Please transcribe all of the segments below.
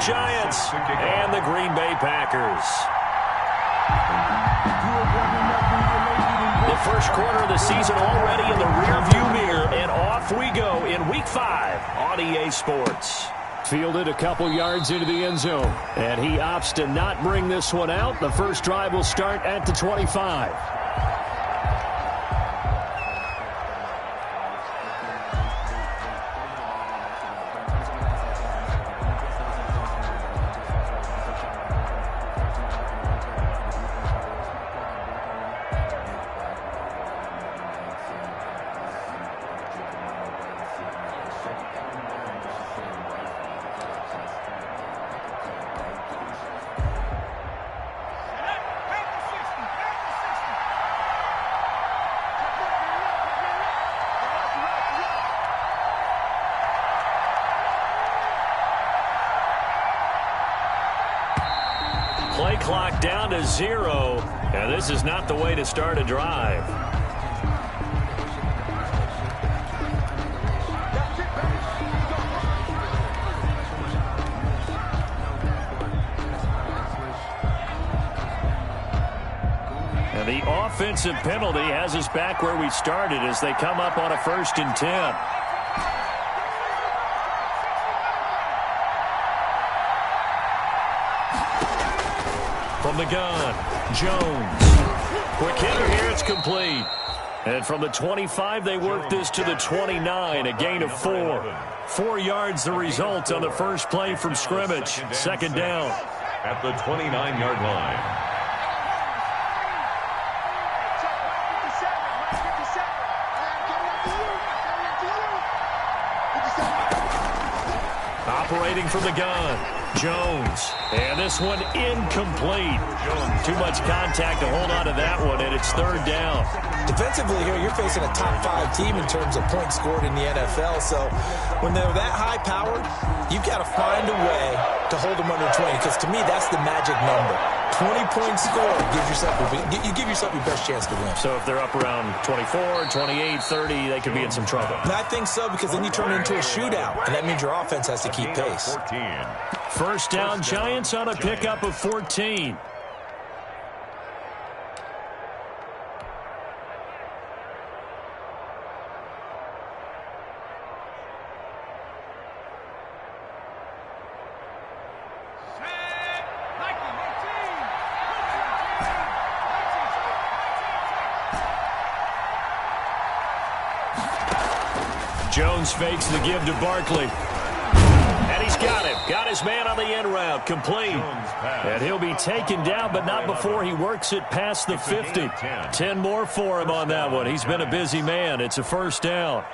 Giants and the Green Bay Packers. The first quarter of the season already in the rearview mirror, and off we go in Week 5 on EA Sports. Fielded a couple yards into the end zone, and he opts to not bring this one out. The first drive will start at the 25. Play clock down to 0, and this is not the way to start a drive. And the offensive penalty has us back where we started as they come up on a 1st and 10. From the gun, Jones. Quick hitter here, it's complete. And from the 25, they work this to the 29, a gain of 4. 4 yards the result on the first play from scrimmage. 2nd down. At the 29-yard line. Operating from the gun, Jones. And this one incomplete. Too much contact to hold on to that one, and it's 3rd down. Defensively here, you're facing a top 5 team in terms of points scored in the NFL. So when they're that high-powered, you've got to find a way to hold them under 20, because to me, that's the magic number. 20-point score gives yourself you give yourself your best chance to win. So if they're up around 24, 28, 30, they could be in some trouble. And I think so, because then you turn it into a shootout, and that means your offense has to keep pace. 1st down, Giants on a pickup of 14. Jones fakes the give to Barkley. And he's got him. Got his man on the end route. Complete. And he'll be taken down, but not before he works it past the 50. 10 more for him on that one. He's been a busy man. It's a 1st down.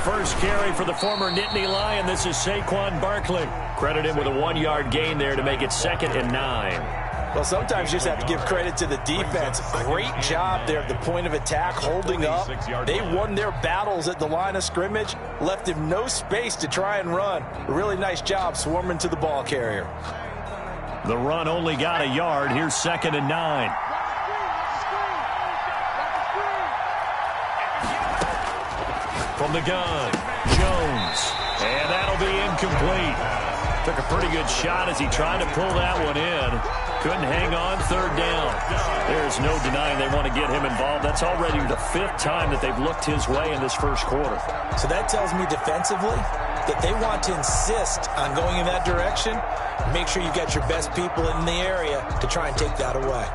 First carry for the former Nittany Lion. This is Saquon Barkley. Credit him with a 1-yard gain there to make it 2nd and 9. Well, sometimes you just have to give credit to the defense. Great job there at the point of attack, holding up. They won their battles at the line of scrimmage, left him no space to try and run. A really nice job swarming to the ball carrier. The run only got a yard. Here's 2nd and 9. From the gun, Jones. And that'll be incomplete. Took a pretty good shot as he tried to pull that one in. Couldn't hang on. 3rd down. There's no denying they want to get him involved. That's already the 5th time that they've looked his way in this first quarter. So that tells me defensively that they want to insist on going in that direction. Make sure you've got your best people in the area to try and take that away.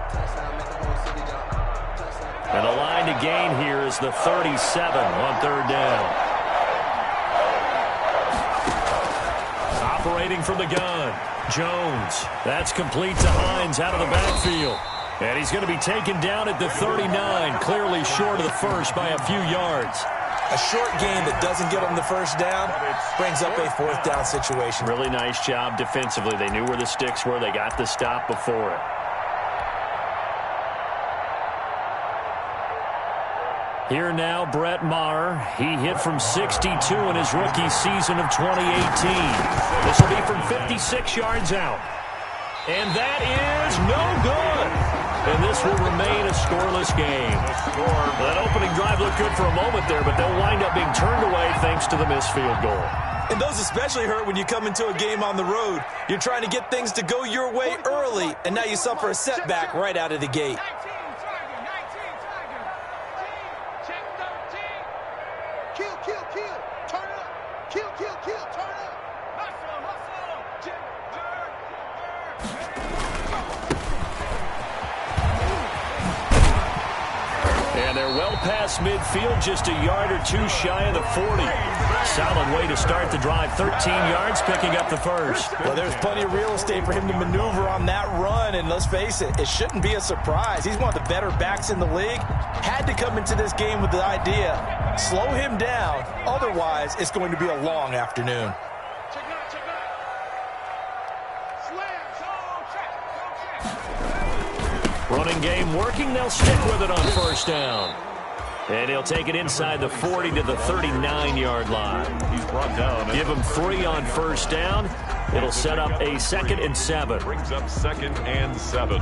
And the line to gain here is the 37 on 3rd down. Operating from the gun, Jones. That's complete to Hines out of the backfield. And he's going to be taken down at the 39, clearly short of the first by a few yards. A short gain that doesn't get them the 1st down brings up a 4th down situation. Really nice job defensively. They knew where the sticks were. They got the stop before it. Here now, Brett Maher. He hit from 62 in his rookie season of 2018. This will be from 56 yards out. And that is no good. And this will remain a scoreless game. That opening drive looked good for a moment there, but they'll wind up being turned away thanks to the missed field goal. And those especially hurt when you come into a game on the road. You're trying to get things to go your way early, and now you suffer a setback right out of the gate. And they're well past midfield, just a yard or two shy of the 40. Solid way to start the drive. 13 yards, picking up the first. Well, there's plenty of real estate for him to maneuver on that run, and let's face it, it shouldn't be a surprise. He's one of the better backs in the league. Had to come into this game with the idea, slow him down, otherwise it's going to be a long afternoon. Running game working. They'll stick with it on first down. And he'll take it inside the 40 to the 39-yard line. He's brought down. Give him 3 on first down. It'll set up a 2nd and 7. Brings up 2nd and 7.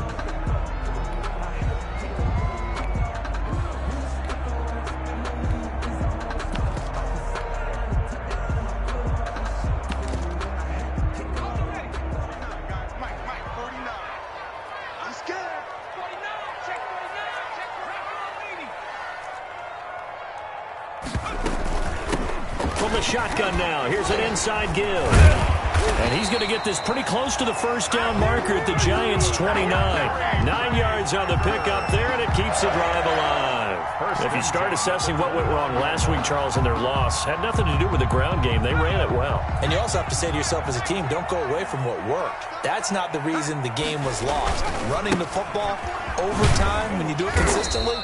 From the shotgun now, here's an inside give. And he's going to get this pretty close to the first down marker at the Giants' 29. 9 yards on the pickup there, and it keeps the drive alive. If you start assessing what went wrong last week, Charles, in their loss, had nothing to do with the ground game. They ran it well. And you also have to say to yourself as a team, don't go away from what worked. That's not the reason the game was lost. Running the football over time, when you do it consistently,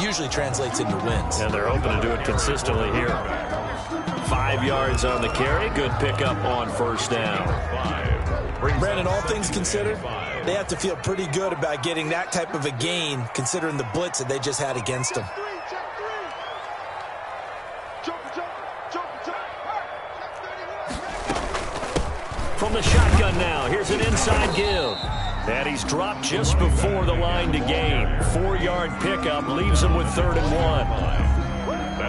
usually translates into wins. And they're hoping to do it consistently here. 5 yards on the carry. Good pickup on first down. Brandon, all things considered, they have to feel pretty good about getting that type of a gain, considering the blitz that they just had against them. From the shotgun now, here's an inside give. And he's dropped just before the line to gain. 4-yard pickup leaves him with 3rd and 1.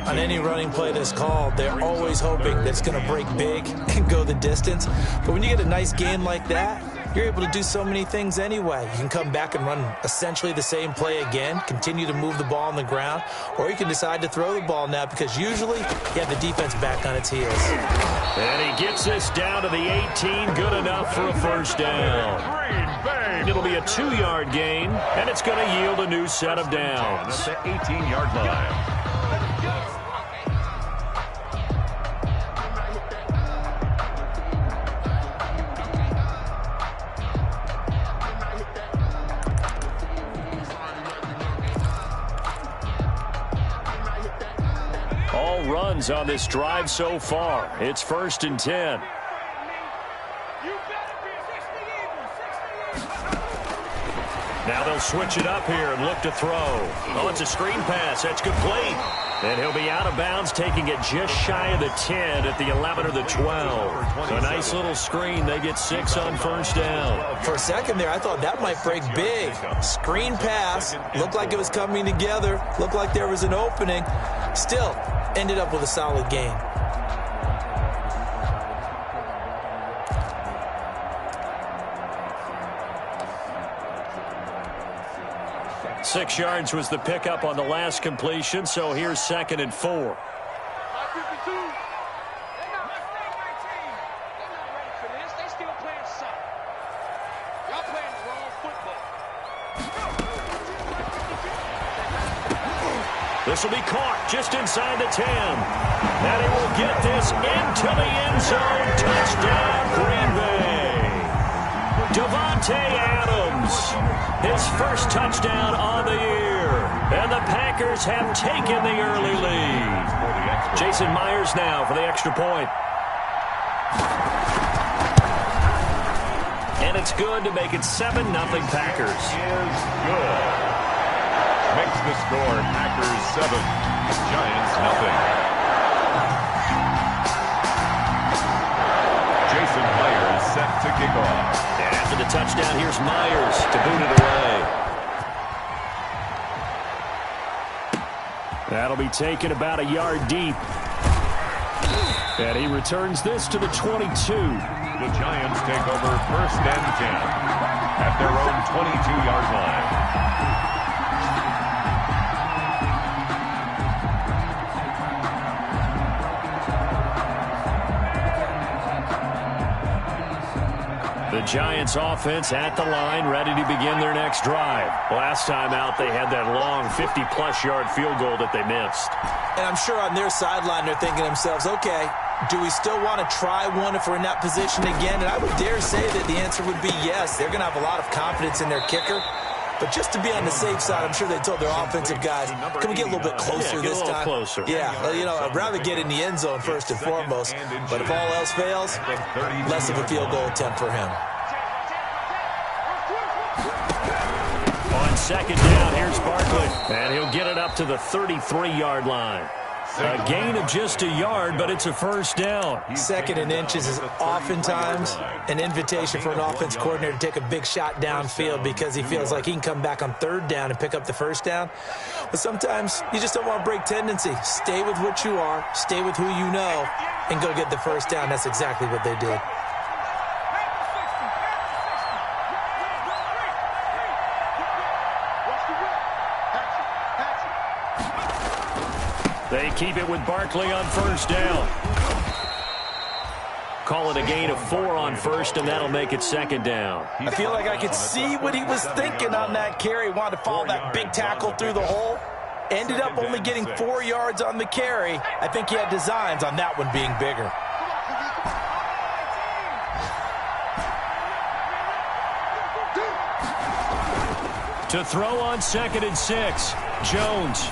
On any running play that's called, they're always hoping that it's going to break big and go the distance. But when you get a nice gain like that, you're able to do so many things anyway. You can come back and run essentially the same play again, continue to move the ball on the ground, or you can decide to throw the ball now because usually you have the defense back on its heels. And he gets this down to the 18, good enough for a first down. It'll be a 2-yard gain, and it's going to yield a new set of downs. That's the 18-yard line. All runs on this drive so far. It's 1st and 10. Now they'll switch it up here and look to throw. Oh, it's a screen pass. That's complete. And he'll be out of bounds, taking it just shy of the 10 at the 11 or the 12. So a nice little screen. They get 6 on first down. For a second there, I thought that might break big. Screen pass. Looked like it was coming together. Looked like there was an opening. Still, ended up with a solid gain. Six yards was the pickup on the last completion, so here's 2nd and 4. This will be caught just inside the 10. And he will get this into the end zone. Touchdown, Green Bay. Davante Adams, his first touchdown on the year. And the Packers have taken the early lead. Jason Myers now for the extra point. And it's good to make it 7-0 Packers. Makes the score Packers 7, Giants nothing. Jason Myers set to kick off. And after the touchdown, here's Myers to boot it away. That'll be taken about a yard deep. And he returns this to the 22. The Giants take over 1st and 10 at their own 22-yard line. The Giants offense at the line, ready to begin their next drive. Last time out, they had that long 50-plus yard field goal that they missed. And I'm sure on their sideline, they're thinking to themselves, okay, do we still want to try one if we're in that position again? And I would dare say that the answer would be yes. They're going to have a lot of confidence in their kicker. But just to be on the safe side, I'm sure they told their offensive guys, can we get a little bit closer this time? Closer. Yeah, well, you know, I'd rather get in the end zone first and foremost. But if all else fails, less of a field goal attempt for him. On second down, here's Barkley. And he'll get it up to the 33-yard line. A gain of just a yard, but it's a first down. 2nd and inches is oftentimes an invitation for an offense coordinator to take a big shot downfield because he feels like he can come back on 3rd down and pick up the first down. But sometimes you just don't want to break tendency. Stay with what you are, stay with who you know, and go get the first down. That's exactly what they did. They keep it with Barkley on first down. Call it a gain of 4 on first, and that'll make it 2nd down. I feel like I could see what he was thinking on that carry. He wanted to follow that big tackle through the hole. Ended up only getting 4 yards on the carry. I think he had designs on that one being bigger. To throw on 2nd and 6, Jones.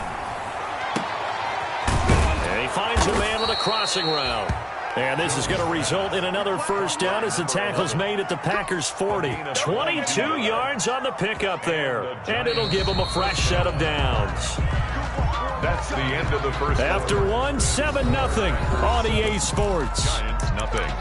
Finds a man with a crossing route. And this is going to result in another first down as the tackle's made at the Packers' 40. 22 yards on the pickup there. And it'll give them a fresh set of downs. That's the end of the first. After one, 7-0 on EA Sports. Giants nothing.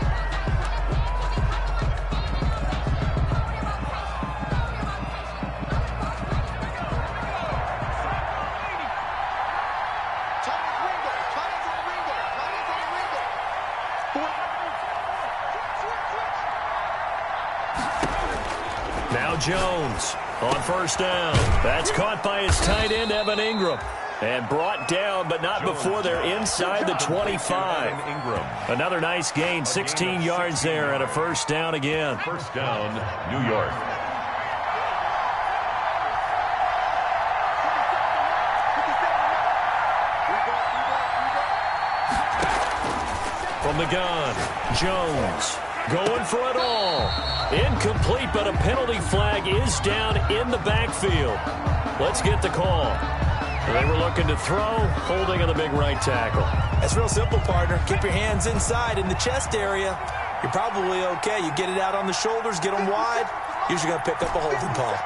Now Jones on first down. That's caught by his tight end, Evan Ingram. And brought down, but not before they're inside the 25. Another nice gain, 16 yards there, and a first down again. First down, New York. From the gun, Jones going for it all. Incomplete, but a penalty flag is down in the backfield. Let's get the call. They were looking to throw, holding on the big right tackle. That's real simple, partner. Keep your hands inside in the chest area. You're probably okay. You get it out on the shoulders, get them wide. Usually going to pick up a holding call.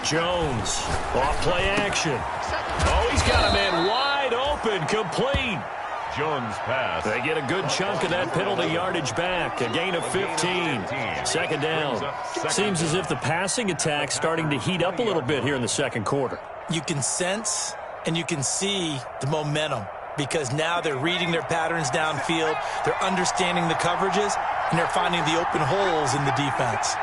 Jones, off play action. Oh, he's got a man wide open, complete. Jones pass. They get a good chunk of that penalty yardage back. A gain of 15. Second down. Seems as if the passing attack's starting to heat up a little bit here in the second quarter. You can sense and you can see the momentum because now they're reading their patterns downfield. They're understanding the coverages, and they're finding the open holes in the defense.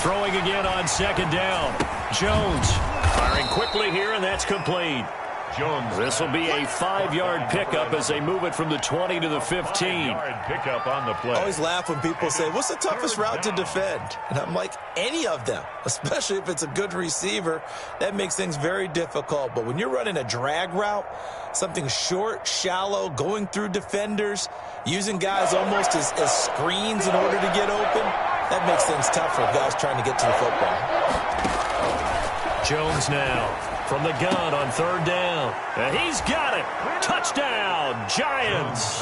Throwing again on second down. Jones firing quickly here, and that's complete. Jones. This will be a 5-yard pickup as they move it from the 20 to the 15. 5-yard pickup on the play. I always laugh when people say, what's the toughest route to defend? And I'm like, any of them, especially if it's a good receiver. That makes things very difficult. But when you're running a drag route, something short, shallow, going through defenders, using guys almost as screens in order to get open, that makes things tough for guys trying to get to the football. Jones now From the gun on third down. And he's got it. Touchdown, Giants.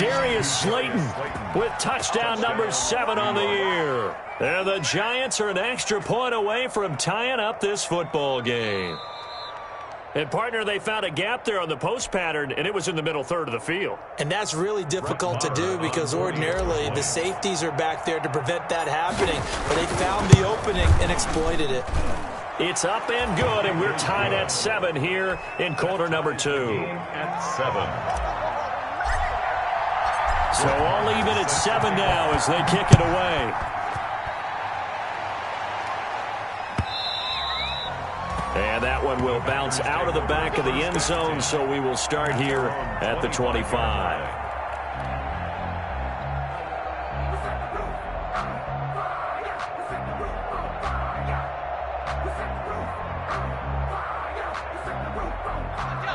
Darius Slayton with touchdown number 7 on the year. And the Giants are an extra point away from tying up this football game. And, partner, they found a gap there on the post pattern, and it was in the middle third of the field. And that's really difficult to do because ordinarily the safeties are back there to prevent that happening. But they found the opening and exploited it. It's up and good, and we're tied at 7 here in quarter number 2. At 7. So all even at 7 now as they kick it away. And that one will bounce out of the back of the end zone, so we will start here at the 25.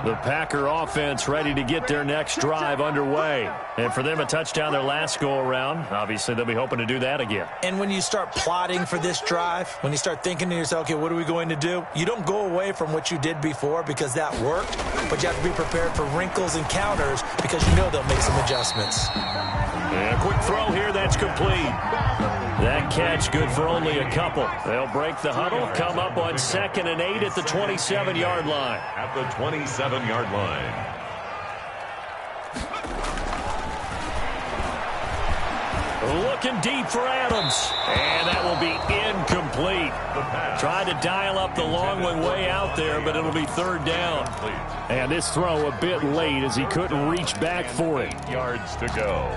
The Packer offense ready to get their next drive underway. And for them, a touchdown their last go-around. Obviously, they'll be hoping to do that again. And when you start plotting for this drive, when you start thinking to yourself, okay, what are we going to do? You don't go away from what you did before because that worked, but you have to be prepared for wrinkles and counters because you know they'll make some adjustments. And a quick throw here, that's complete. That catch good for only a couple. They'll break the huddle, come up on 2nd and 8 at the 27-yard line. At the 27-yard line. Looking deep for Adams. And that will be incomplete. Tried to dial up the long one way out there, but it'll be 3rd down. And this throw a bit late as he couldn't reach back for it. 8 yards to go.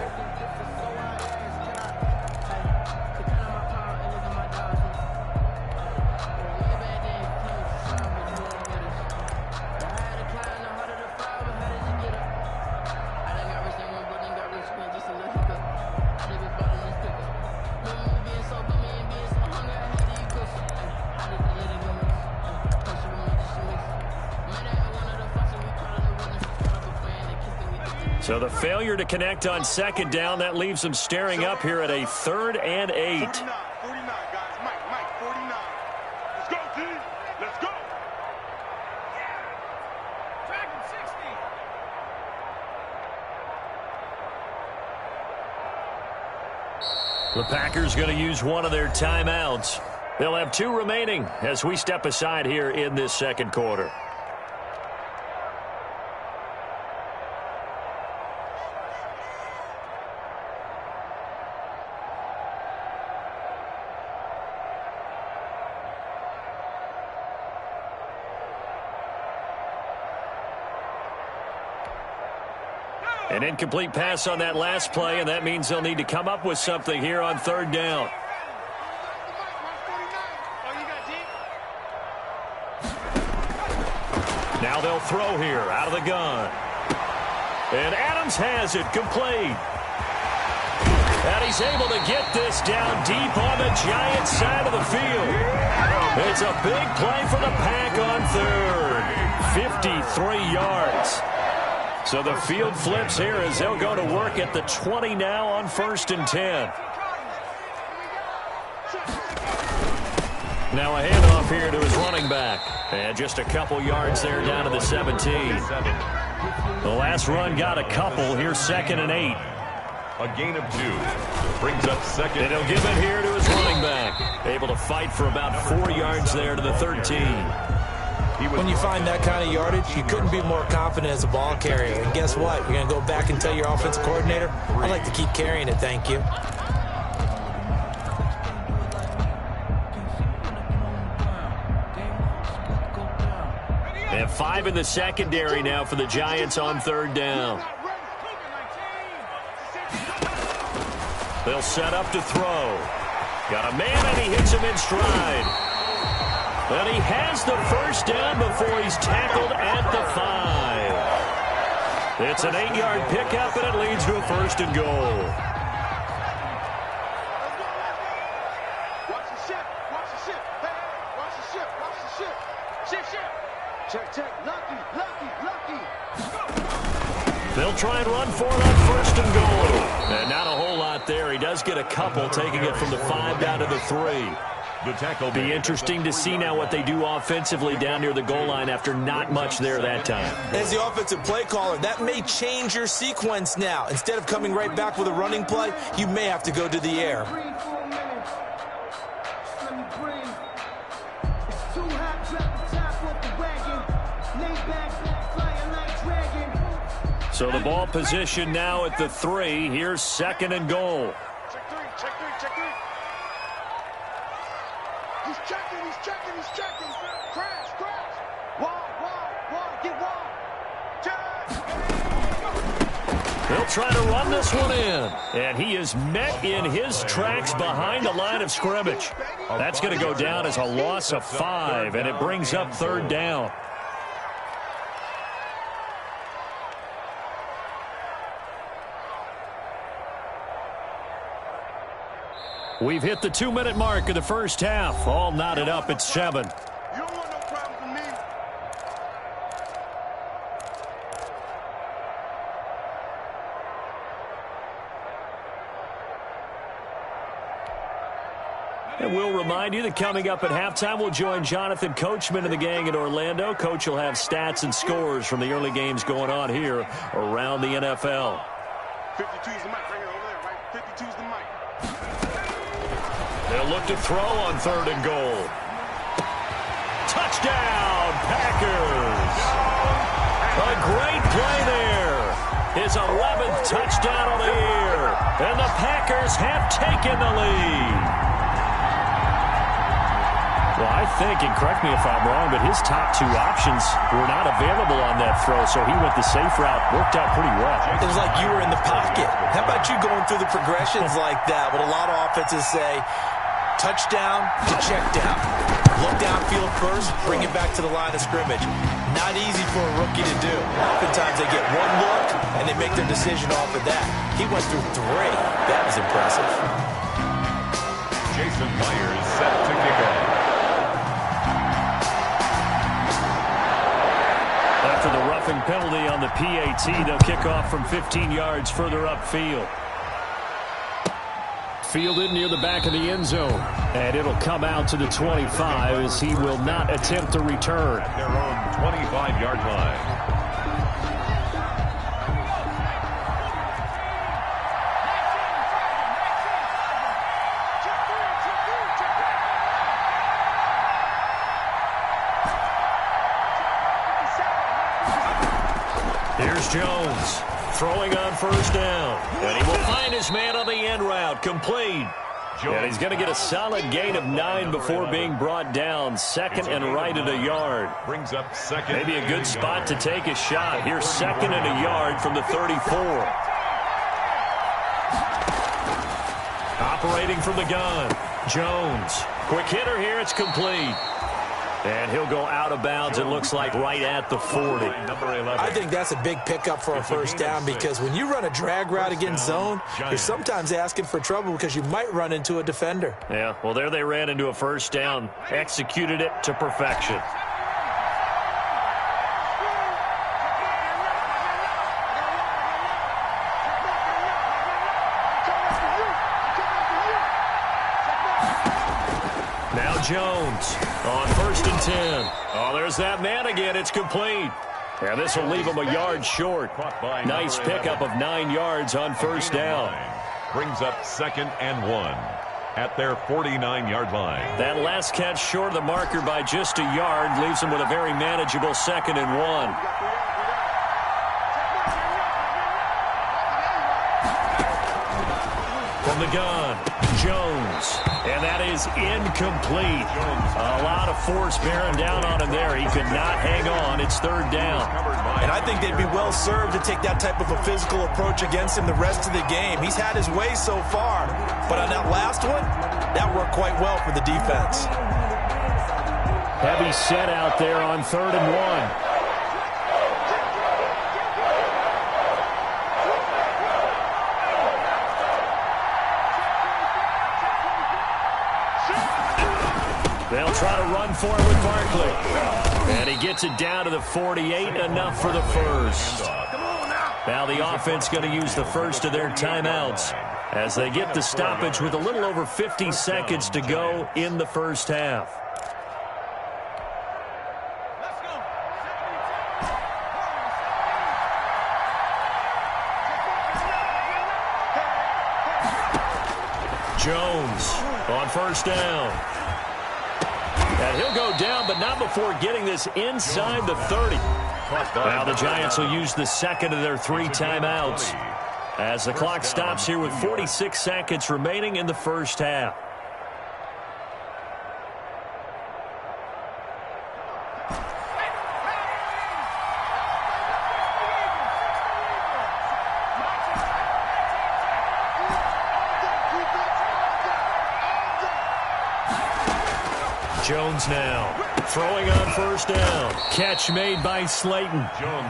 So the failure to connect on 2nd down, that leaves them staring up here at a 3rd and 8. 49, guys. Mike, 49. Let's go, team. Let's go. Dragon 60. The Packers going to use one of their timeouts. They'll have 2 remaining as we step aside here in this 2nd quarter. An incomplete pass on that last play, and that means they'll need to come up with something here on 3rd down. Now they'll throw here out of the gun. And Adams has it complete. And he's able to get this down deep on the Giants side of the field. It's a big play for the Pack on 3rd. 53 yards. So the field flips here as they'll go to work at the 20 now on 1st and 10. Now a handoff here to his running back. And just a couple yards there down to the 17. The last run got a couple. Here's 2nd and 8. A gain of 2. Brings up 2nd. And he'll give it here to his running back. Able to fight for about 4 yards there to the 13. When you find that kind of yardage, you couldn't be more confident as a ball carrier. And guess what? You're going to go back and tell your offensive coordinator, I'd like to keep carrying it, thank you. They have 5 in the secondary now for the Giants on 3rd down. They'll set up to throw. Got a man, and he hits him in stride. And he has the 1st down before he's tackled at the 5. It's an 8-yard pickup, and it leads to a 1st and goal. Watch the ship. Watch the ship. Hey, watch the ship. Watch the ship. Ship. Check. Lucky. They'll try and run for it on 1st and goal. And not a whole lot there. He does get a couple, taking it from the 5 down to the 3. The tackle Be interesting to see now what they do offensively down near the goal line after not much there that time. As the offensive play caller, that may change your sequence now. Instead of coming right back with a running play, you may have to go to the air. So the ball position now at the 3. Here's 2nd and goal. Check three. He's checking. Crash. Wide, get wide. Check. He'll try to run this one in. And he is met in his tracks behind the line of scrimmage. That's going to go down as a loss of 5, and it brings up 3rd down. We've hit the 2-minute mark of the first half. All knotted up at 7. You don't want no problem with me. And we'll remind you that coming up at halftime, we'll join Jonathan Coachman and the gang in Orlando. Coach will have stats and scores from the early games going on here around the NFL. 52's the mic right here over there, right? 52's the mic. They'll look to throw on 3rd and goal. Touchdown, Packers! A great play there. His 11th touchdown of the year. And the Packers have taken the lead. Well, I think, and correct me if I'm wrong, but his top 2 options were not available on that throw, so he went the safe route. Worked out pretty well. It was like you were in the pocket. How about you going through the progressions like that? What a lot of offenses say, touchdown to check down. Look downfield first, bring it back to the line of scrimmage. Not easy for a rookie to do. Oftentimes they get one look, and they make their decision off of that. He went through 3. That was impressive. Jason Myers set to kick off. After the roughing penalty on the PAT, they'll kick off from 15 yards further upfield. Fielded near the back of the end zone. And it'll come out to the 25 as he will not attempt to return. At their own 25-yard line. Here's Jones throwing on 1st down. And he will find his man on the end route. Complete. And he's going to get a solid gain of 9 before being brought down. 2nd and right at a yard. Brings up 2nd. Maybe a good spot to take a shot. Here's 2nd and a yard from the 34. Operating from the gun. Jones. Quick hitter here. It's complete. And he'll go out of bounds, it looks like, right at the 40. I think that's a big pickup for a 1st down because when you run a drag route against zone, you're sometimes asking for trouble because you might run into a defender. Yeah, well, there they ran into a 1st down. Executed it to perfection. Now Jones on 1st and 10. Oh, there's that man again. It's complete. And this will leave him a yard short. Nice pickup of 9 yards on 1st down. Brings up 2nd and 1 at their 49-yard line. That last catch short of the marker by just a yard leaves him with a very manageable 2nd and 1. From the gun, Jones. And that is incomplete. A lot of force bearing down on him there. He could not hang on. It's 3rd down. And I think they'd be well served to take that type of a physical approach against him the rest of the game. He's had his way so far. But on that last one, that worked quite well for the defense. Heavy set out there on 3rd and 1. They'll try to run for it with Barkley. And he gets it down to the 48, enough for the 1st. Now the offense going to use the 1st of their timeouts. as they get the stoppage with a little over 50 seconds to go in the first half. Jones on first down. And he'll go down, but not before getting this inside the 30. Now the Giants will use the second of their 3 timeouts as the clock stops here with 46 seconds remaining in the first half. Jones now throwing on first down. Catch made by Slayton.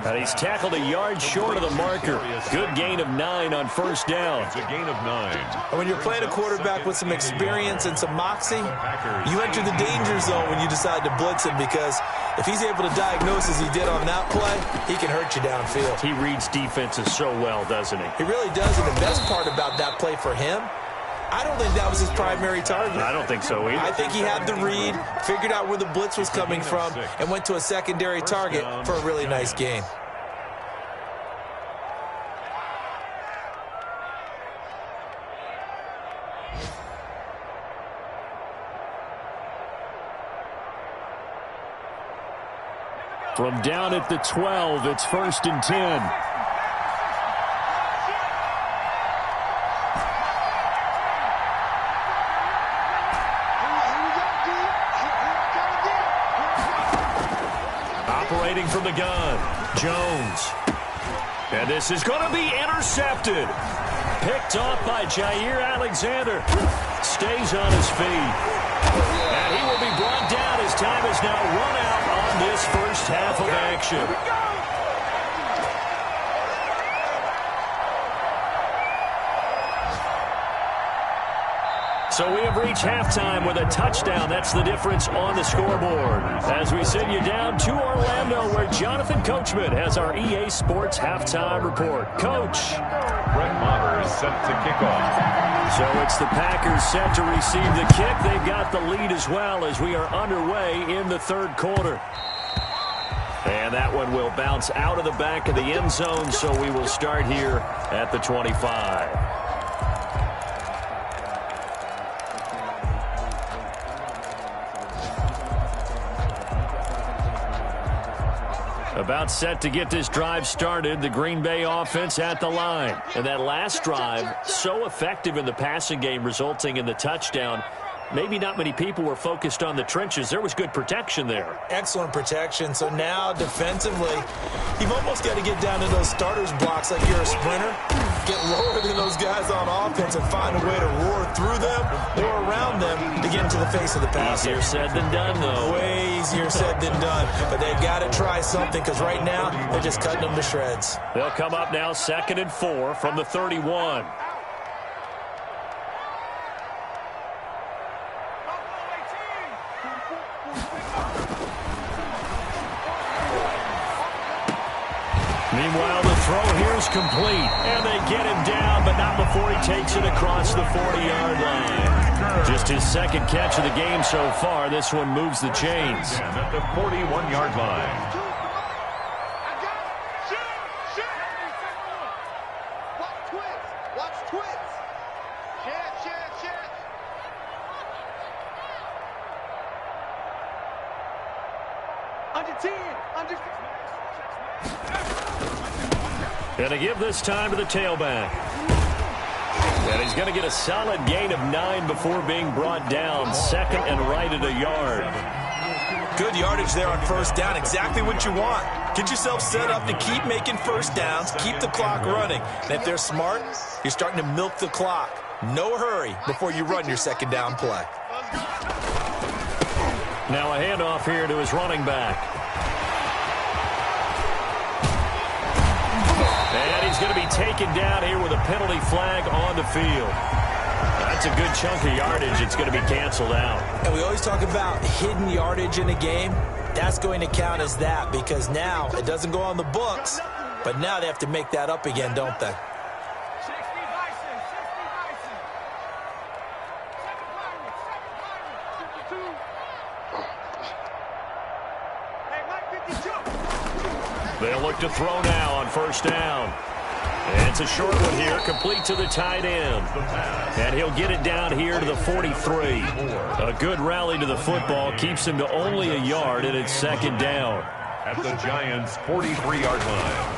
And he's tackled a yard short of the marker. Good gain of 9 on first down. It's a gain of 9. And when you're playing a quarterback with some experience and some moxie, you enter the danger zone when you decide to blitz him, because if he's able to diagnose as he did on that play, he can hurt you downfield. He reads defenses so well, doesn't he? He really does, and the best part about that play for him, I don't think that was his primary target. I don't think so either. I think he had the read, figured out where the blitz was coming from, and went to a secondary target for a really nice gain. From down at the 12, it's 1st and 10. Operating from the gun, Jones. And this is going to be intercepted. Picked off by Jair Alexander. Stays on his feet. And he will be brought down as time is now run out on this first half of action. So we have reached halftime with a touchdown. That's the difference on the scoreboard. As we send you down to Orlando, where Jonathan Coachman has our EA Sports halftime report. Coach. Brett Maher is set to kick off. So it's the Packers set to receive the kick. They've got the lead as well as we are underway in the third quarter. And that one will bounce out of the back of the end zone, so we will start here at the 25. About set to get this drive started, the Green Bay offense at the line. And that last drive, so effective in the passing game, resulting in the touchdown. Maybe not many people were focused on the trenches. There was good protection there. Excellent protection. So now, defensively, you've almost got to get down to those starters blocks like you're a sprinter. Get lower than those guys on offense and find a way to roar through them or around them to get into the face of the passer. Easier said than done, though. Way easier said than done. But they've got to try something, because right now they're just cutting them to shreds. They'll come up now 2nd and 4 from the 31. Meanwhile, the throw here is complete, and they get him down, but not before he takes it across the 40-yard line. Just his second catch of the game so far. This one moves the chains. And at the 41-yard line. Watch twits. Share. Under 10. Under 6. And to give this time to the tailback. And he's going to get a solid gain of 9 before being brought down. 2nd and right at a yard. Good yardage there on first down. Exactly what you want. Get yourself set up to keep making first downs, keep the clock running. And if they're smart, you're starting to milk the clock. No hurry before you run your second down play. Now a handoff here to his running back. And he's going to be taken down here with a penalty flag on the field. That's a good chunk of yardage. It's going to be canceled out. And we always talk about hidden yardage in a game. That's going to count as that, because now it doesn't go on the books, but now they have to make that up again, don't they? They'll look to throw now on first down. And it's a short one here, complete to the tight end. And he'll get it down here to the 43. A good rally to the football keeps him to only a yard, and it's second down. At the Giants' 43-yard line.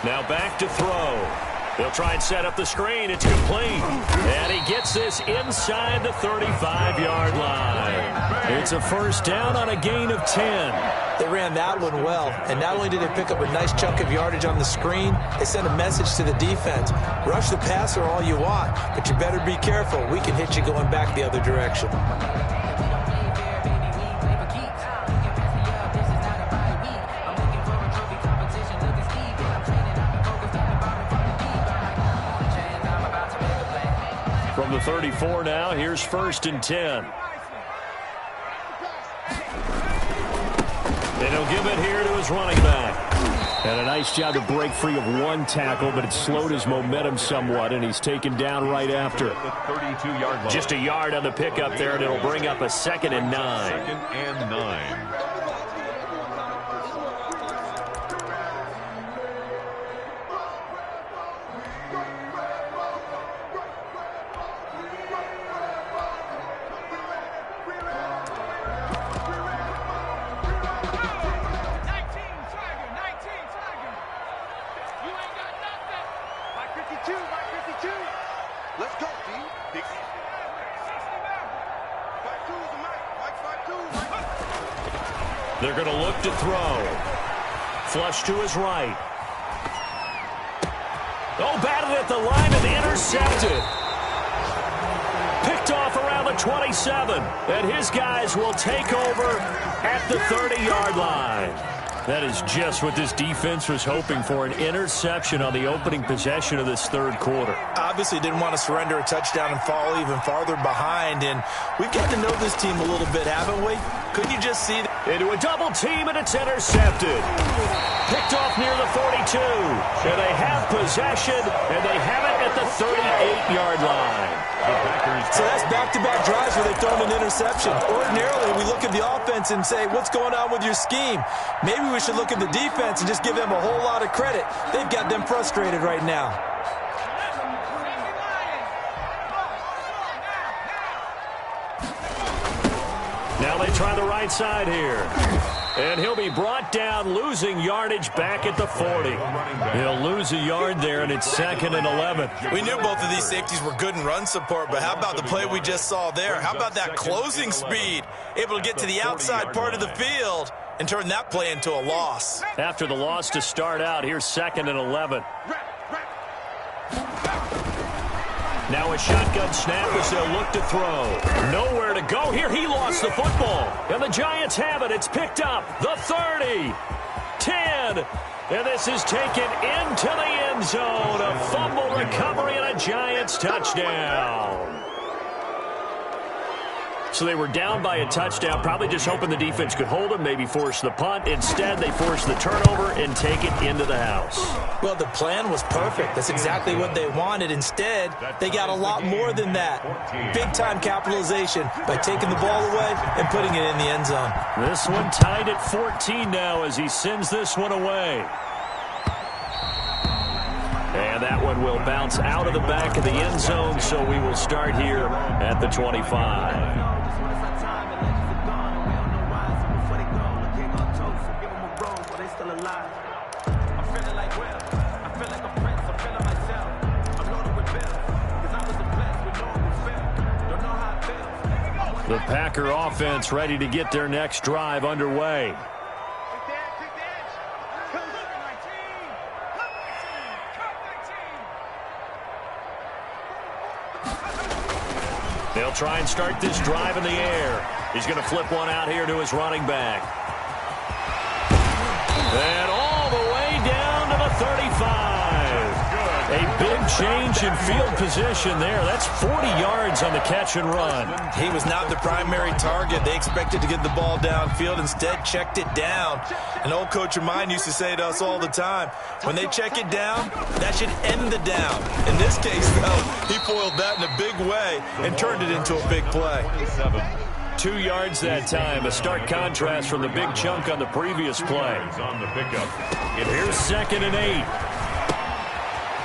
Now back to throw. They'll try and set up the screen. It's complete. And he gets this inside the 35-yard line. It's a first down on a gain of 10. They ran that one well, and not only did they pick up a nice chunk of yardage on the screen, they sent a message to the defense. Rush the passer all you want, but you better be careful. We can hit you going back the other direction. From the 34 now, here's first and 10. And he'll give it here to his running back. And a nice job to break free of one tackle, but it slowed his momentum somewhat, and he's taken down right after. Just a yard on the pickup there, and it'll bring up a 2nd and 9. 2nd and 9. Let's go, D. They're going to look to throw. Flush to his right. Oh, batted at the line and intercepted. Picked off around the 27. And his guys will take over at the 30-yard line. That is just what this defense was hoping for, an interception on the opening possession of this third quarter. Obviously didn't want to surrender a touchdown and fall even farther behind, and we've got to know this team a little bit, haven't we? Couldn't you just see that? Into a double team, and it's intercepted. Picked off near the 42. And they have possession, and they have it at the 38-yard line. So that's back-to-back drives where they've thrown an interception. Ordinarily, we look at the offense and say, what's going on with your scheme? Maybe we should look at the defense and just give them a whole lot of credit. They've got them frustrated right now. Now they try the right side here. And he'll be brought down, losing yardage back at the 40. He'll lose a yard there, and it's 2nd and 11. We knew both of these safeties were good in run support, but how about the play we just saw there? How about that closing speed? Able to get to the outside part of the field and turn that play into a loss. After the loss to start out, here's 2nd and 11. Now a shotgun snap as they'll look to throw. Nowhere to go here. He lost the football. And the Giants have it. It's picked up. The 30. 10. And this is taken into the end zone. A fumble recovery and a Giants touchdown. So they were down by a touchdown, probably just hoping the defense could hold them, maybe force the punt. Instead, they force the turnover and take it into the house. Well, the plan was perfect. That's exactly what they wanted. Instead, they got a lot more than that. Big-time capitalization by taking the ball away and putting it in the end zone. This one tied at 14 now as he sends this one away. And that one will bounce out of the back of the end zone, so we will start here at the 25. The Packer offense ready to get their next drive underway. They'll try and start this drive in the air. He's going to flip one out here to his running back. And all the way down to the 35. A big change in field position there. That's 40 yards on the catch and run. He was not the primary target. They expected to get the ball downfield. Instead, checked it down. An old coach of mine used to say to us all the time, when they check it down, that should end the down. In this case, though, he foiled that in a big way and turned it into a big play. 2 yards that time. A stark contrast from the big chunk on the previous play. On the pickup. Here's 2nd and 8.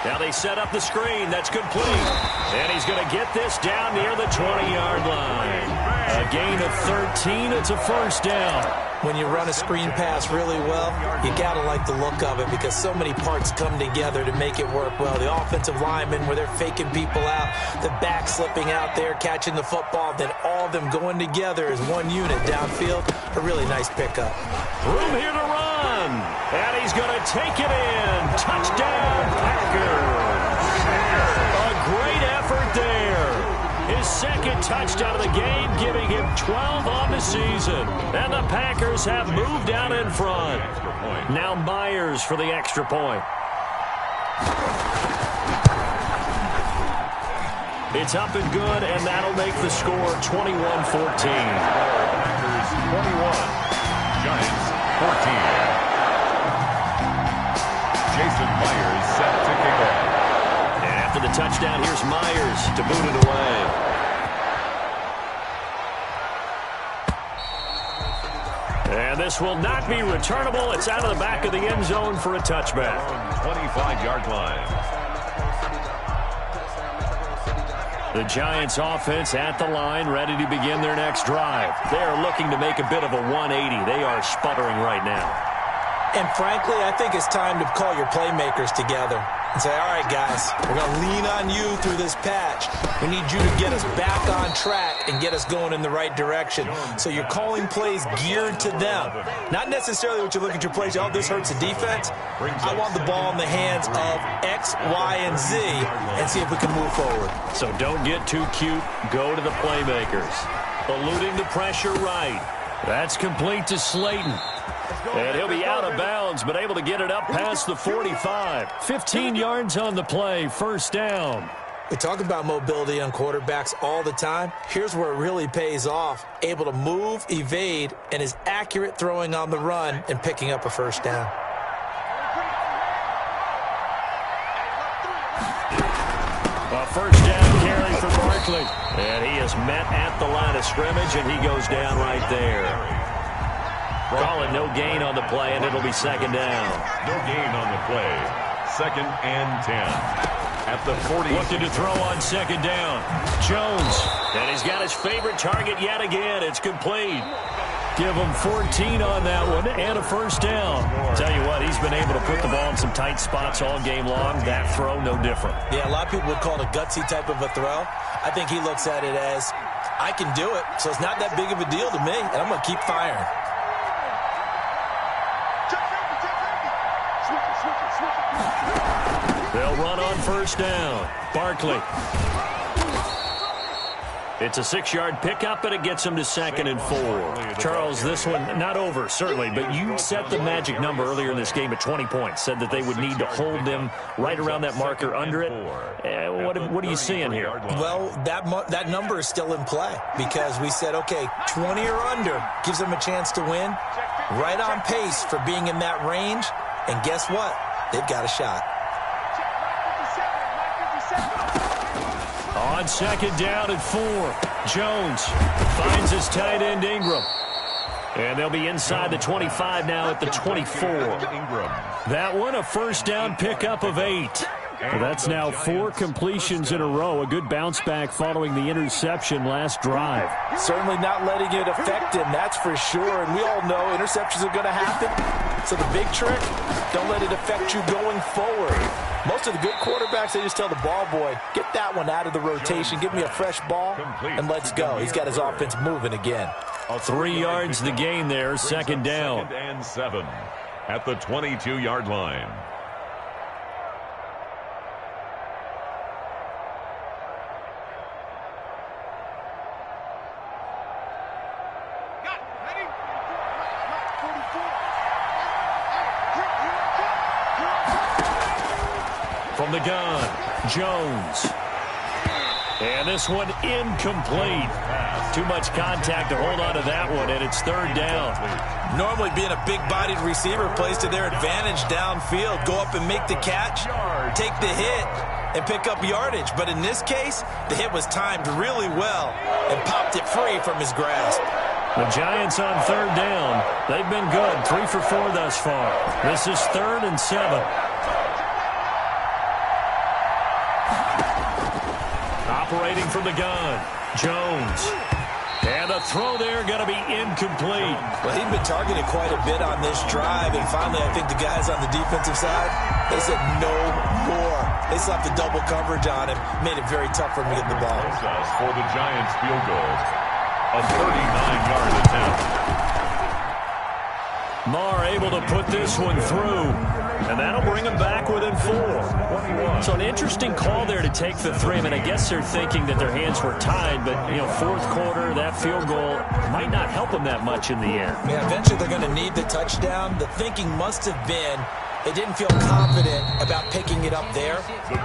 Now they set up the screen. That's complete. And he's going to get this down near the 20-yard line. A gain of 13. It's a first down. When you run a screen pass really well, you got to like the look of it because so many parts come together to make it work well. The offensive linemen, where they're faking people out, the back slipping out there, catching the football, then all of them going together as one unit downfield. A really nice pickup. Room here to run. And he's going to take it in. Touchdown, Packers. A great effort there. His 2nd touchdown of the game, giving him 12 on the season. And the Packers have moved out in front. Now Myers for the extra point. It's up and good, and that'll make the score 21-14. Packers 21, Giants 14. Jason Myers set to kick off. After the touchdown, here's Myers to boot it away. And this will not be returnable. It's out of the back of the end zone for a touchback. 25-yard line. The Giants offense at the line, ready to begin their next drive. They are looking to make a bit of a 180. They are sputtering right now. And frankly, I think it's time to call your playmakers together and say, all right, guys, we're going to lean on you through this patch. We need you to get us back on track and get us going in the right direction. So you're calling plays geared to them. Not necessarily what you look at your plays, oh, this hurts the defense. I want the ball in the hands of X, Y, and Z and see if we can move forward. So don't get too cute. Go to the playmakers. Eluding the pressure right. That's complete to Slayton. And he'll be out of bounds, but able to get it up past the 45. 15 yards on the play, first down. We talk about mobility on quarterbacks all the time. Here's where it really pays off. Able to move, evade, and is accurate throwing on the run and picking up a first down. A first down carry for Barkley. And he is met at the line of scrimmage, and he goes down right there. Calling no gain on the play, and it'll be second down. No gain on the play. 2nd and 10. At the 40. Looking to throw on second down. Jones. And he's got his favorite target yet again. It's complete. Give him 14 on that one and a first down. Tell you what, he's been able to put the ball in some tight spots all game long. That throw, no different. Yeah, a lot of people would call it a gutsy type of a throw. I think he looks at it as, I can do it, so it's not that big of a deal to me, and I'm going to keep firing. They'll run on first down. Barkley. It's a 6-yard pickup, and it gets him to 2nd and 4. Charles, this one not over, certainly, but you set the magic number earlier in this game at 20 points. Said that they would need to hold them right around that marker under it. What are you seeing here? Well, that number is still in play because we said, okay, 20 or under gives them a chance to win. Right on pace for being in that range. And guess what? They've got a shot. On second down at 4, Jones finds his tight end Ingram. And they'll be inside the 25 now at the 24. That one a first down pickup of 8. Well, that's now 4 completions in a row. A good bounce back following the interception last drive. Certainly not letting it affect him, that's for sure. And we all know interceptions are going to happen. So the big trick, don't let it affect you going forward. Most of the good quarterbacks, they just tell the ball boy, get that one out of the rotation, give me a fresh ball, and let's go. He's got his offense moving again. 3 yards the gain there, second down. 2nd and 7 at the 22-yard line. From the gun, Jones. And this one incomplete. Too much contact to hold on to that one, and it's third down. Normally being a big-bodied receiver plays to their advantage downfield. Go up and make the catch, take the hit, and pick up yardage. But in this case, the hit was timed really well and popped it free from his grasp. The Giants on third down. They've been good, 3 for 4 thus far. This is 3rd and 7. Operating from the gun, Jones. And the throw there going to be incomplete. Well, he'd been targeted quite a bit on this drive, and finally I think the guys on the defensive side, they said no more. They slapped the double coverage on him, made it very tough for him to get the ball. For the Giants field goal, a 39-yard attempt. Marr able to put this one through, and that'll bring him back within 4. So an interesting call there to take the 3. I mean, I guess they're thinking that their hands were tied, but, you know, 4th quarter, that field goal might not help them that much in the end. Yeah, eventually they're going to need the touchdown. The thinking must have been they didn't feel confident about picking it up there,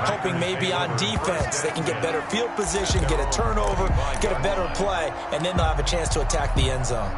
hoping maybe on defense they can get better field position, get a turnover, get a better play, and then they'll have a chance to attack the end zone.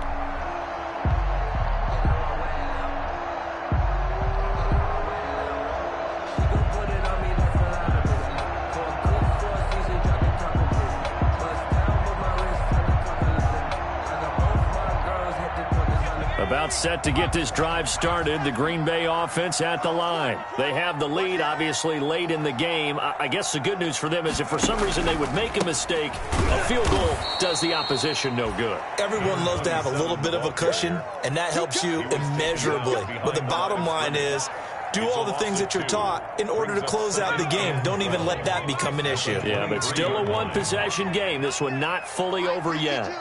About set to get this drive started, the Green Bay offense at the line. They have the lead, obviously, late in the game. I guess the good news for them is if for some reason they would make a mistake, a field goal does the opposition no good. Everyone loves to have a little bit of a cushion, and that helps you immeasurably. But the bottom line is, do all the things that you're taught in order to close out the game. Don't even let that become an issue. Yeah, but still a one-possession game. This one not fully over yet.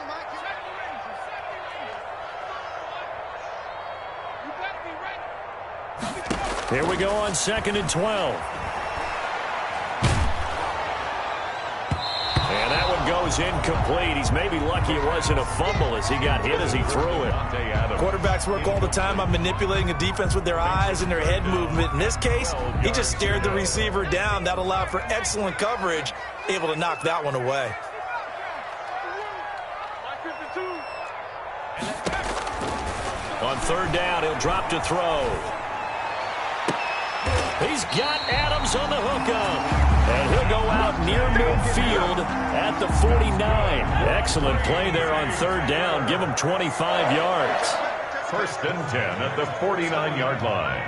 Here we go on 2nd and 12. And that one goes incomplete. He's maybe lucky it wasn't a fumble as he got hit as he threw it. Quarterbacks work all the time on manipulating a defense with their eyes and their head movement. In this case, he just stared the receiver down. That allowed for excellent coverage, able to knock that one away. On 3rd down, he'll drop to throw. He's got Adams on the hookup. And he'll go out near midfield at the 49. Excellent play there on 3rd down. Give him 25 yards. 1st and 10 at the 49-yard line.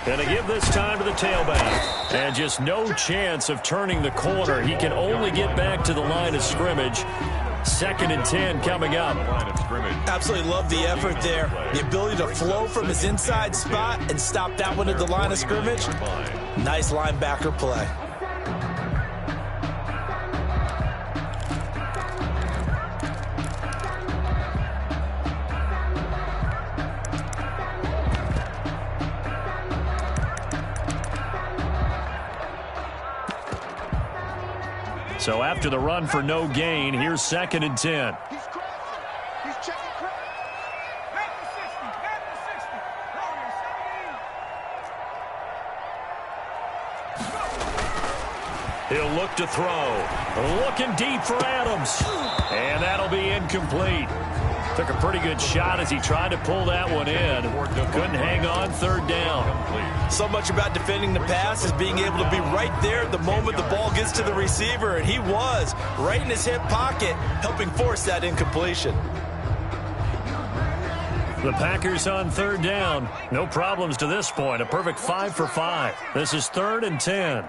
And they give this time to the tailback. And just no chance of turning the corner. He can only get back to the line of scrimmage. 2nd and 10 coming up. Absolutely love the effort there. The ability to flow from his inside spot and stop that one at the line of scrimmage. Nice linebacker play. So after the run for no gain, here's 2nd and 10. He's checking crack. Back to 60. Back to 60. He'll look to throw. Looking deep for Adams. And that'll be incomplete. Took a pretty good shot as he tried to pull that one in. Couldn't hang on 3rd down. So much about defending the pass is being able to be right there at the moment the ball gets to the receiver, and he was right in his hip pocket, helping force that incompletion. The Packers on 3rd down. No problems to this point. A perfect 5 for 5. This is 3rd and 10.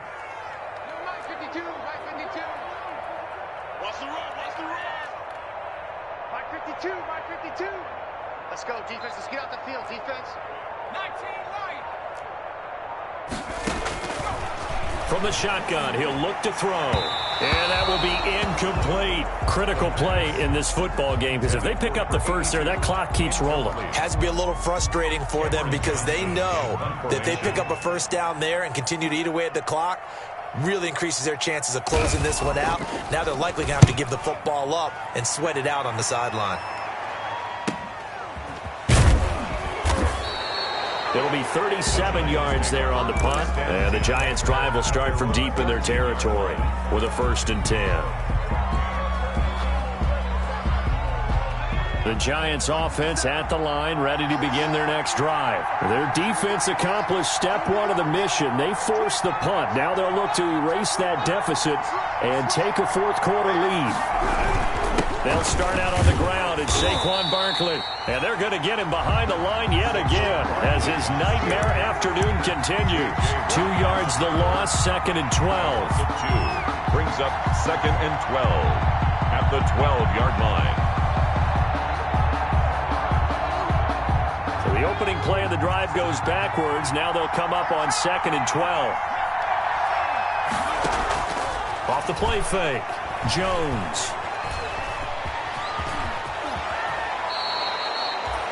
Let's go, defense. Let's get out the field, defense. 19 right. From the shotgun, he'll look to throw. And that will be incomplete. Critical play in this football game because if they pick up the first there, that clock keeps rolling. Has to be a little frustrating for them because they know that if they pick up a 1st down there and continue to eat away at the clock, really increases their chances of closing this one out. Now they're likely going to have to give the football up and sweat it out on the sideline. It'll be 37 yards there on the punt. And the Giants' drive will start from deep in their territory with a 1st and 10. The Giants offense at the line, ready to begin their next drive. Their defense accomplished step one of the mission. They forced the punt. Now they'll look to erase that deficit and take a fourth quarter lead. They'll start out on the ground. It's Saquon Barkley. And they're going to get him behind the line yet again as his nightmare afternoon continues. 2 yards the loss, 2nd and 12. Brings up 2nd and 12 at the 12-yard line. So the opening play of the drive goes backwards. Now they'll come up on 2nd and 12. Off the play fake, Jones.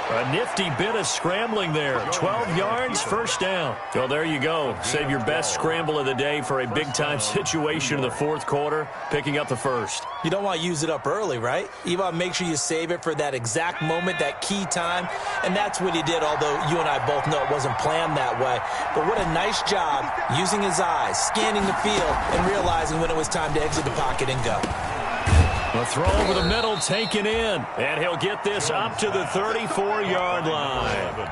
A nifty bit of scrambling there. 12 yards, first down. So there you go. Save your best scramble of the day for a big-time situation in the fourth quarter, picking up the first. You don't want to use it up early, right? You want to make sure you save it for that exact moment, that key time. And that's what he did, although you and I both know it wasn't planned that way. But what a nice job using his eyes, scanning the field, and realizing when it was time to exit the pocket and go. A throw over the middle, taken in. And he'll get this up to the 34-yard line.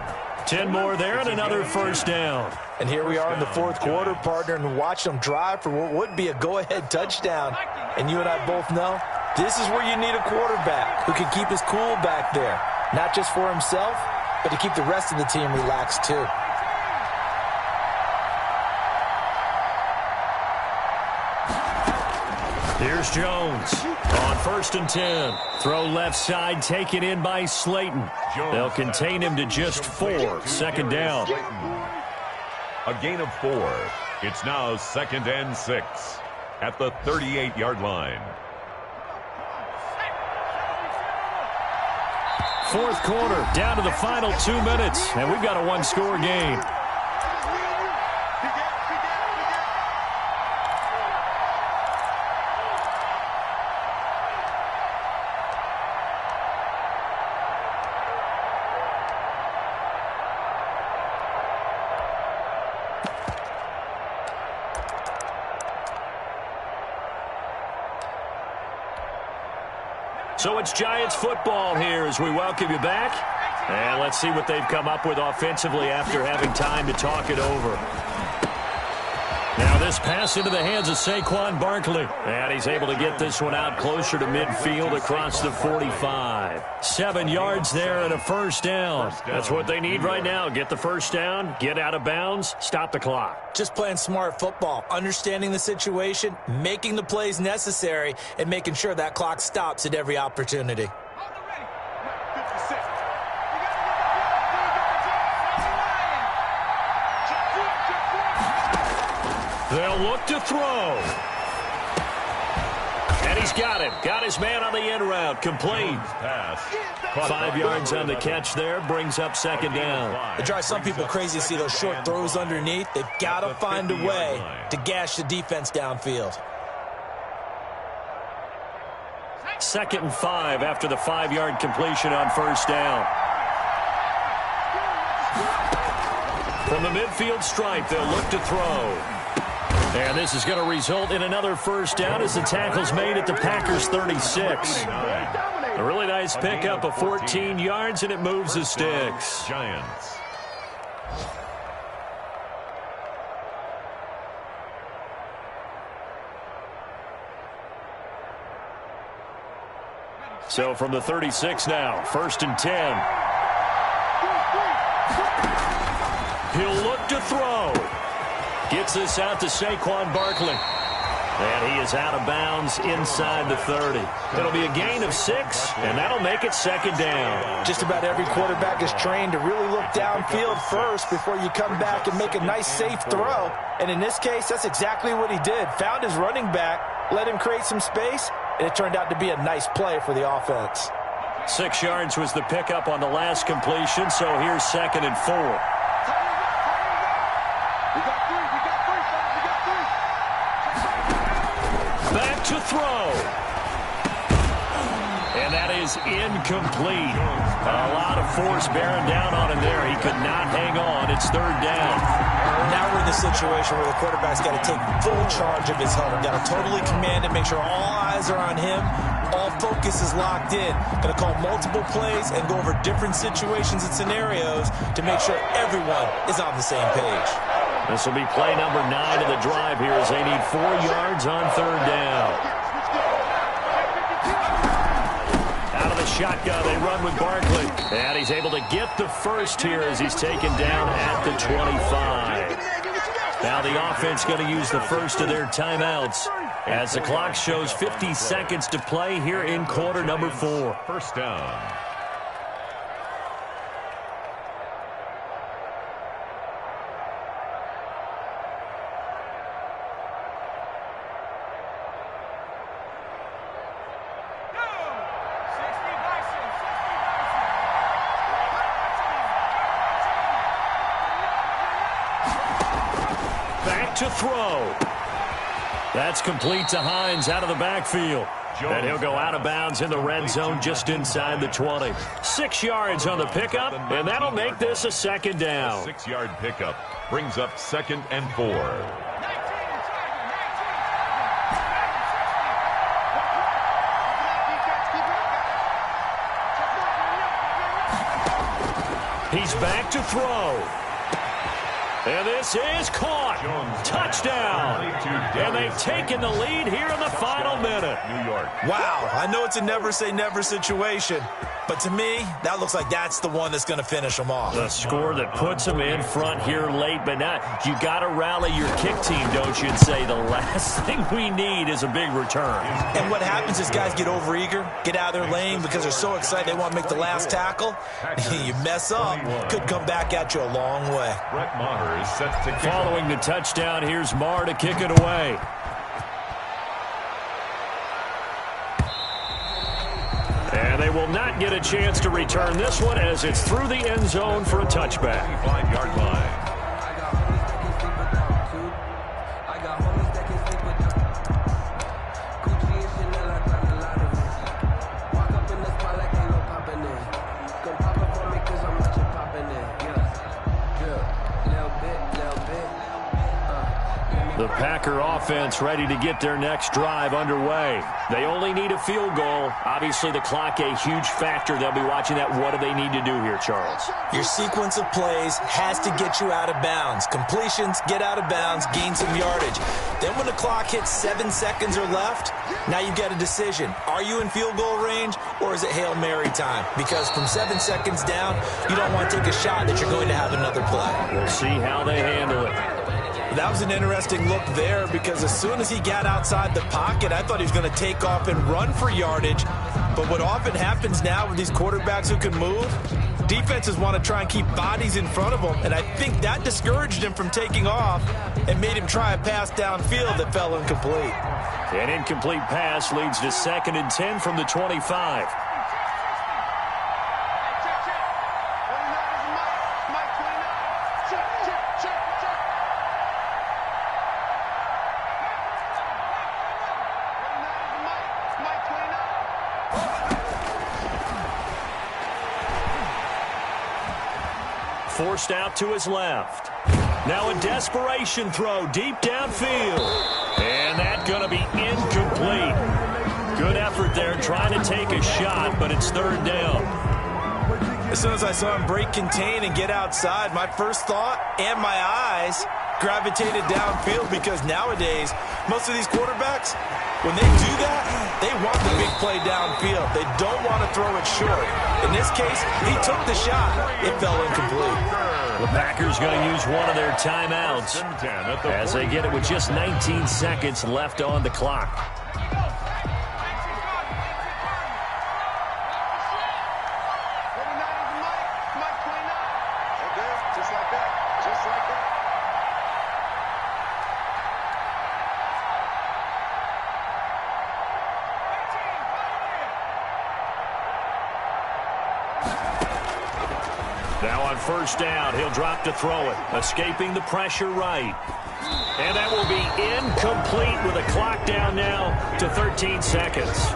10 more there and another first down. And here we are in the fourth quarter, partner, and watch them drive for what would be a go-ahead touchdown. And you and I both know this is where you need a quarterback who can keep his cool back there. Not just for himself, but to keep the rest of the team relaxed too. Here's Jones on 1st and 10. Throw left side, taken in by Slayton. They'll contain him to just 4. 2nd down. A gain of 4. It's now 2nd and 6 at the 38-yard line. Fourth quarter, down to the final 2 minutes, and we've got a one-score game. So it's Giants football here as we welcome you back. And let's see what they've come up with offensively after having time to talk it over. Now this pass into the hands of Saquon Barkley. And he's able to get this one out closer to midfield across the 45. 7 yards there and a first down. That's what they need right now. Get the first down, get out of bounds, stop the clock. Just playing smart football, understanding the situation, making the plays necessary, and making sure that clock stops at every opportunity. They'll look to throw. And he's got him. Got his man on the end route. Complete. 5 yards on the catch there. Brings up 2nd down. It drives some people crazy to see those short throws underneath. They've got to find a way to gash the defense downfield. 2nd and 5 after the 5-yard completion on first down. From the midfield stripe, they'll look to throw. And this is going to result in another first down as the tackle's made at the Packers' 36. A really nice pickup of 14 yards, and it moves the sticks. Giants. So from the 36 now, 1st and 10. He'll look to throw. Gets this out to Saquon Barkley. And he is out of bounds inside the 30. It'll be a gain of 6, and that'll make it 2nd down. Just about every quarterback is trained to really look downfield first before you come back and make a nice, safe throw. And in this case, that's exactly what he did. Found his running back, let him create some space, and it turned out to be a nice play for the offense. 6 yards was the pickup on the last completion, so here's 2nd and 4. Back to throw. And that is incomplete. A lot of force bearing down on him there. He could not hang on. It's 3rd down. Now we're in the situation where the quarterback's got to take full charge of his helmet. Got to totally command it, make sure all eyes are on him. all focus is locked in. Going to call multiple plays and go over different situations and scenarios to make sure everyone is on the same page. This will be play number 9 of the drive here as they need 4 yards on third down. Out of the shotgun, they run with Barkley. And he's able to get the first here as he's taken down at the 25. Now the offense going to use the first of their timeouts as the clock shows 50 seconds to play here in quarter number 4. First down. To throw. That's complete to Hines out of the backfield. And he'll go out of bounds in the red zone just inside the 20. 6 yards on the pickup, and that'll make this a second down. 6-yard pickup brings up 2nd and 4. He's back to throw. And this is caught. Touchdown. And they've taken the lead here in the final minute. New York. Wow, I know it's a never-say-never situation, but to me, that looks like that's the one that's going to finish them off. The score that puts them in front here late, but now you got to rally your kick team, don't you, and say the last thing we need is a big return. And what happens is guys get overeager, get out of their lane because they're so excited they want to make the last tackle. You mess up, could come back at you a long way. Brett Maher is set to kick. Following the touchdown, here's Maher to kick it away. And they will not get a chance to return this one as it's through the end zone for a touchback. 5-yard line. The Packer offense ready to get their next drive underway. They only need a field goal. Obviously, the clock a huge factor. They'll be watching that. What do they need to do here, Charles? Your sequence of plays has to get you out of bounds. Completions, get out of bounds, gain some yardage. Then when the clock hits 7 seconds or left, now you get a decision. Are you in field goal range or is it Hail Mary time? Because from 7 seconds down, you don't want to take a shot that you're going to have another play. We'll see how they handle it. That was an interesting look there because as soon as he got outside the pocket, I thought he was going to take off and run for yardage. But what often happens now with these quarterbacks who can move, defenses want to try and keep bodies in front of them, and I think that discouraged him from taking off and made him try a pass downfield that fell incomplete. An incomplete pass leads to 2nd and 10 from the 25. Forced out to his left. Now a desperation throw deep downfield. And that's going to be incomplete. Good effort there trying to take a shot, but it's 3rd down. As soon as I saw him break contain and get outside, my first thought and my eyes gravitated downfield because nowadays, most of these quarterbacks, when they do that, they want the big play downfield. They don't want to throw it short. In this case, he took the shot. It fell incomplete. The Packers going to use one of their timeouts as they get it with just 19 seconds left on the clock. Now on first down, he'll drop to throw it, escaping the pressure right. And that will be incomplete with a clock down now to 13 seconds.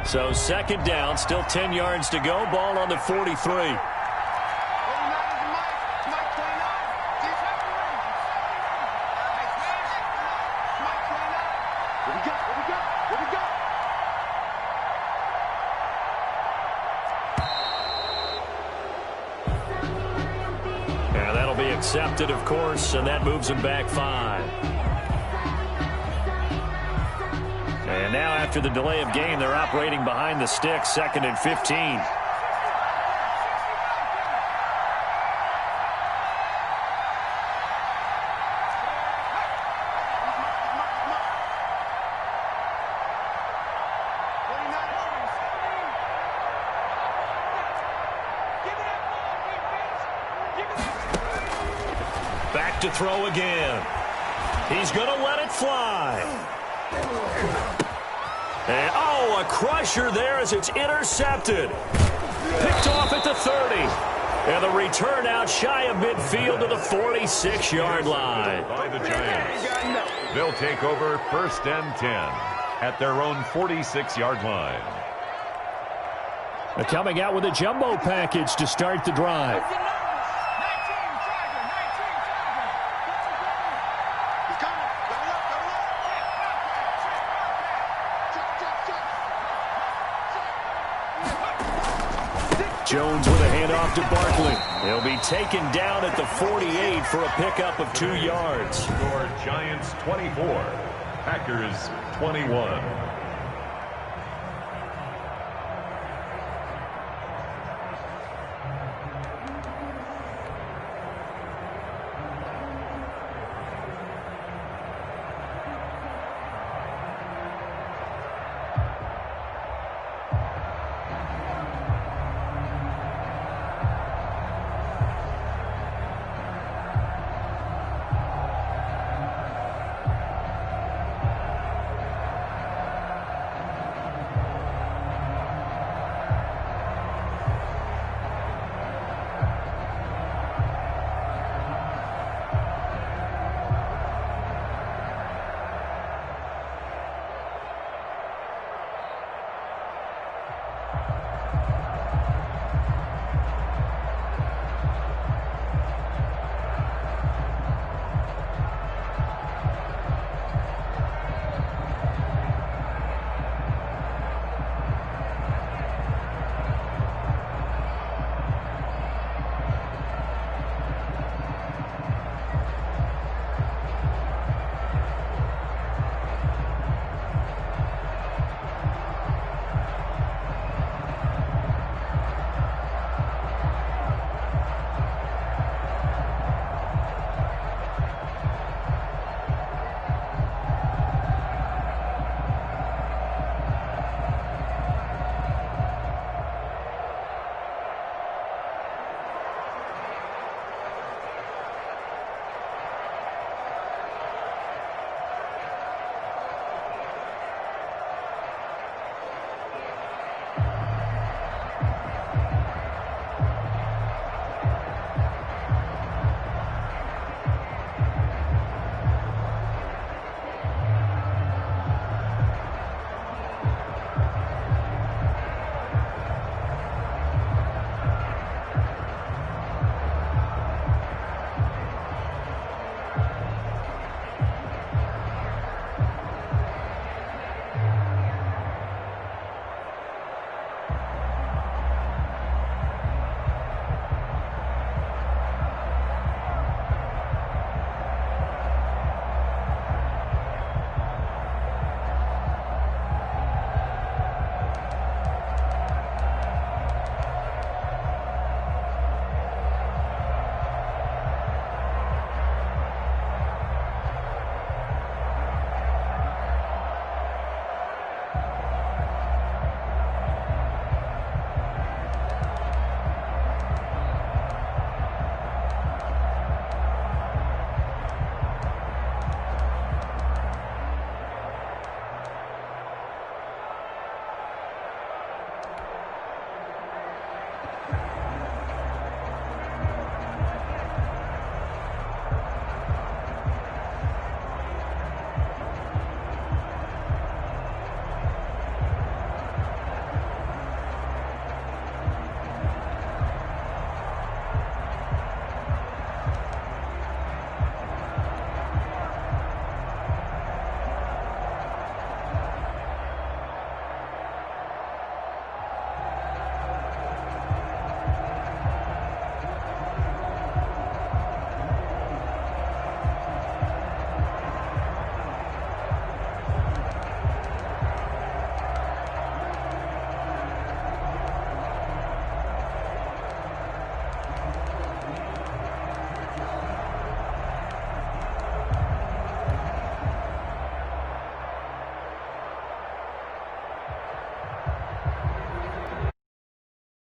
So second down, still 10 yards to go. Ball on the 43. And that'll be accepted, of course, and that moves him back 5. And now after the delay of game, they're operating behind the sticks, 2nd and 15. Back to throw again. He's going to let it fly. And, oh, a crusher there as it's intercepted. Picked off at the 30. And the return out shy of midfield to the 46-yard line. By the Giants. They'll take over 1st and 10 at their own 46-yard line. Coming out with a jumbo package to start the drive. Jones with a handoff to Barkley. He'll be taken down at the 48 for a pickup of 2 yards. Score Giants 24, Packers 21.